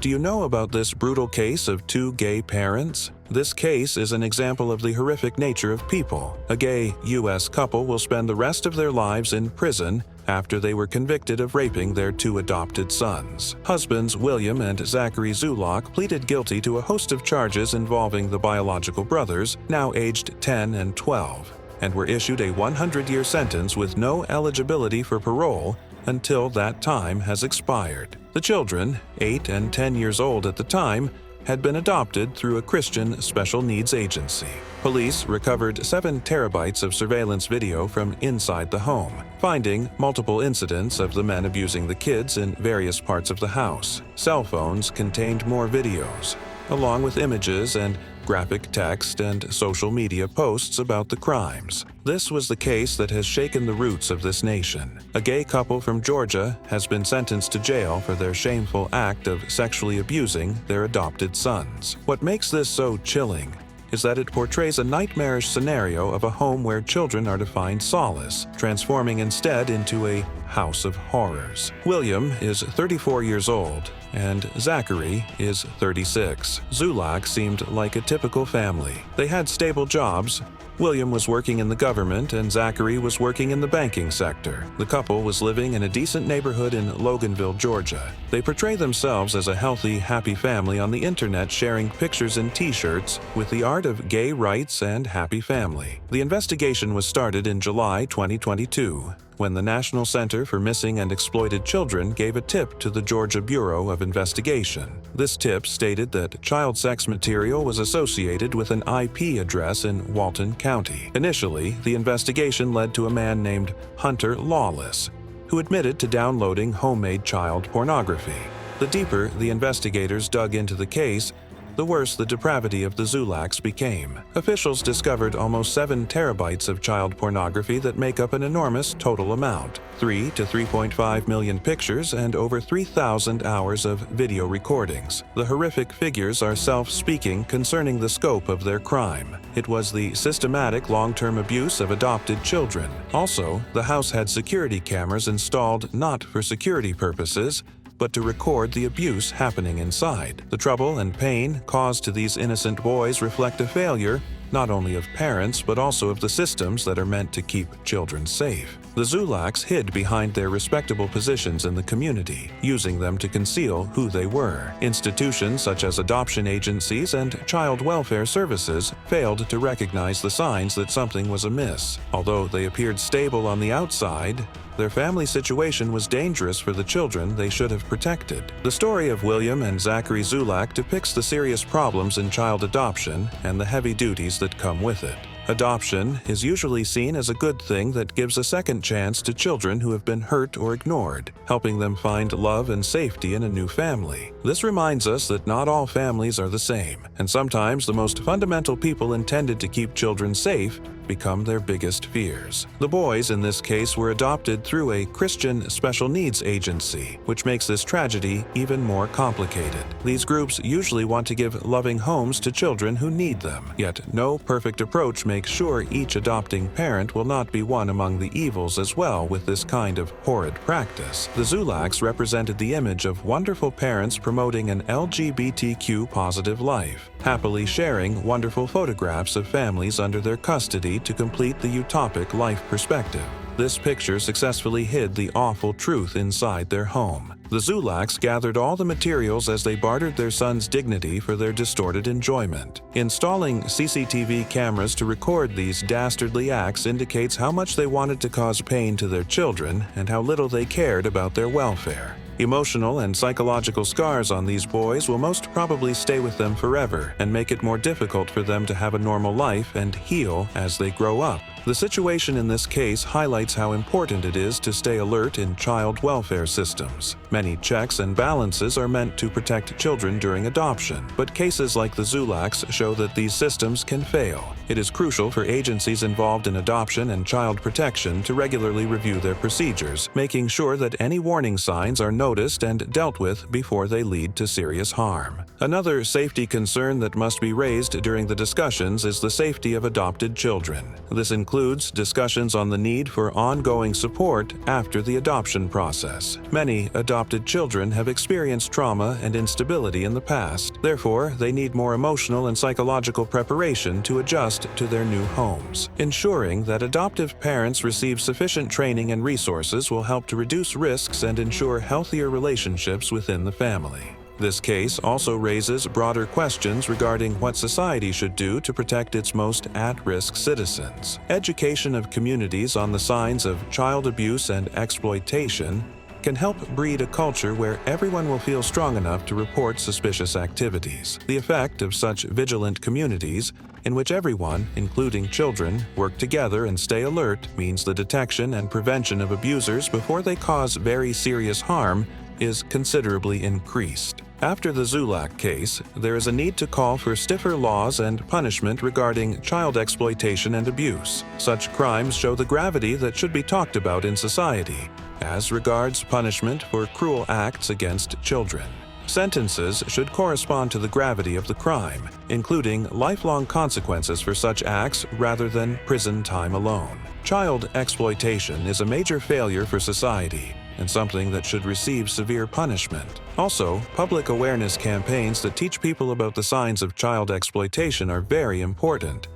Do you know about this brutal case of two gay parents? This case is an example of the horrific nature of people. A gay U.S. couple will spend the rest of their lives in prison after they were convicted of raping their two adopted sons. Husbands William and Zachary Zulock pleaded guilty to a host of charges involving the biological brothers, now aged 10 and 12, and were issued a 100-year sentence with no eligibility for parole until that time has expired. The children, 8 and 10 years old at the time, had been adopted through a Christian special needs agency. Police recovered 7 terabytes of surveillance video from inside the home, finding multiple incidents of the men abusing the kids in various parts of the house. Cell phones contained more videos, along with images and graphic text and social media posts about the crimes. This was the case that has shaken the roots of this nation. A gay couple from Georgia has been sentenced to jail for their shameful act of sexually abusing their adopted sons. What makes this so chilling is that it portrays a nightmarish scenario of a home where children are to find solace, transforming instead into a house of horrors. William is 34 years old, and Zachary is 36. Zulock seemed like a typical family. They had stable jobs. William was working in the government and Zachary was working in the banking sector. The couple was living in a decent neighborhood in Loganville, Georgia. They portray themselves as a healthy, happy family on the internet, sharing pictures and t-shirts with the art of gay rights and happy family. The investigation was started in July 2022. When the National Center for Missing and Exploited Children gave a tip to the Georgia Bureau of Investigation. This tip stated that child sex material was associated with an IP address in Walton County. Initially, the investigation led to a man named Hunter Lawless, who admitted to downloading homemade child pornography. The deeper the investigators dug into the case, the worse the depravity of the Zulocks became. Officials discovered almost 7 terabytes of child pornography that make up an enormous total amount, 3 to 3.5 million pictures and over 3,000 hours of video recordings. The horrific figures are self-speaking concerning the scope of their crime. It was the systematic long-term abuse of adopted children. Also, the house had security cameras installed not for security purposes, but to record the abuse happening inside. The trouble and pain caused to these innocent boys reflect a failure not only of parents but also of the systems that are meant to keep children safe. The Zulocks hid behind their respectable positions in the community, using them to conceal who they were. Institutions such as adoption agencies and child welfare services failed to recognize the signs that something was amiss. Although they appeared stable on the outside, their family situation was dangerous for the children they should have protected. The story of William and Zachary Zulock depicts the serious problems in child adoption and the heavy duties that come with it. Adoption is usually seen as a good thing that gives a second chance to children who have been hurt or ignored, helping them find love and safety in a new family. This reminds us that not all families are the same, and sometimes the most fundamental people intended to keep children safe become their biggest fears. The boys in this case were adopted through a Christian special needs agency, which makes this tragedy even more complicated. These groups usually want to give loving homes to children who need them, yet no perfect approach makes sure each adopting parent will not be one among the evils as well with this kind of horrid practice. The Zulocks represented the image of wonderful parents promoting an LGBTQ positive life, happily sharing wonderful photographs of families under their custody to complete the utopic life perspective. This picture successfully hid the awful truth inside their home. The Zulocks gathered all the materials as they bartered their son's dignity for their distorted enjoyment. Installing CCTV cameras to record these dastardly acts indicates how much they wanted to cause pain to their children and how little they cared about their welfare. Emotional and psychological scars on these boys will most probably stay with them forever and make it more difficult for them to have a normal life and heal as they grow up. The situation in this case highlights how important it is to stay alert in child welfare systems. Many checks and balances are meant to protect children during adoption, but cases like the Zulocks show that these systems can fail. It is crucial for agencies involved in adoption and child protection to regularly review their procedures, making sure that any warning signs are noticed and dealt with before they lead to serious harm. Another safety concern that must be raised during the discussions is the safety of adopted children. This includes includes discussions on the need for ongoing support after the adoption process. Many adopted children have experienced trauma and instability in the past. Therefore, they need more emotional and psychological preparation to adjust to their new homes. Ensuring that adoptive parents receive sufficient training and resources will help to reduce risks and ensure healthier relationships within the family. This case also raises broader questions regarding what society should do to protect its most at-risk citizens. Education of communities on the signs of child abuse and exploitation can help breed a culture where everyone will feel strong enough to report suspicious activities. The effect of such vigilant communities, in which everyone, including children, work together and stay alert, means the detection and prevention of abusers before they cause very serious harm is considerably increased. After the Zulock case, there is a need to call for stiffer laws and punishment regarding child exploitation and abuse. Such crimes show the gravity that should be talked about in society, as regards punishment for cruel acts against children. Sentences should correspond to the gravity of the crime, including lifelong consequences for such acts rather than prison time alone. Child exploitation is a major failure for society and something that should receive severe punishment. Also, public awareness campaigns that teach people about the signs of child exploitation are very important.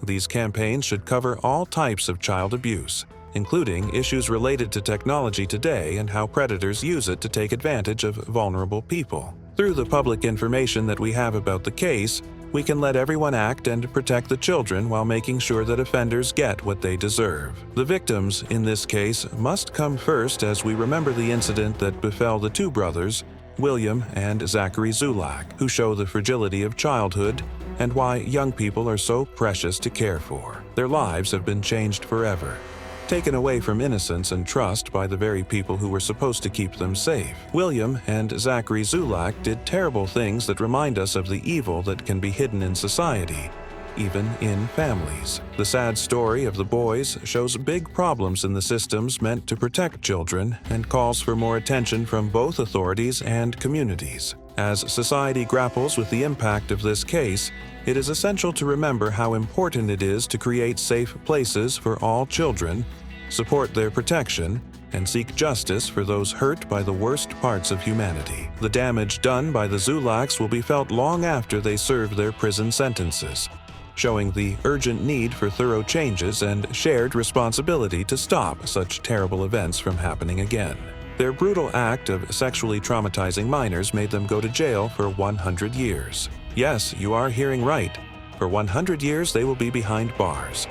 These campaigns should cover all types of child abuse, including issues related to technology today and how predators use it to take advantage of vulnerable people. Through the public information that we have about the case, we can let everyone act and protect the children while making sure that offenders get what they deserve. The victims in this case must come first as we remember the incident that befell the two brothers, William and Zachary Zulock, who show the fragility of childhood and why young people are so precious to care for. Their lives have been changed forever, taken away from innocence and trust by the very people who were supposed to keep them safe. William and Zachary Zulock did terrible things that remind us of the evil that can be hidden in society, even in families. The sad story of the boys shows big problems in the systems meant to protect children and calls for more attention from both authorities and communities. As society grapples with the impact of this case, it is essential to remember how important it is to create safe places for all children, support their protection, and seek justice for those hurt by the worst parts of humanity. The damage done by the Zulocks will be felt long after they serve their prison sentences, showing the urgent need for thorough changes and shared responsibility to stop such terrible events from happening again. Their brutal act of sexually traumatizing minors made them go to jail for 100 years. Yes, you are hearing right. For 100 years, they will be behind bars.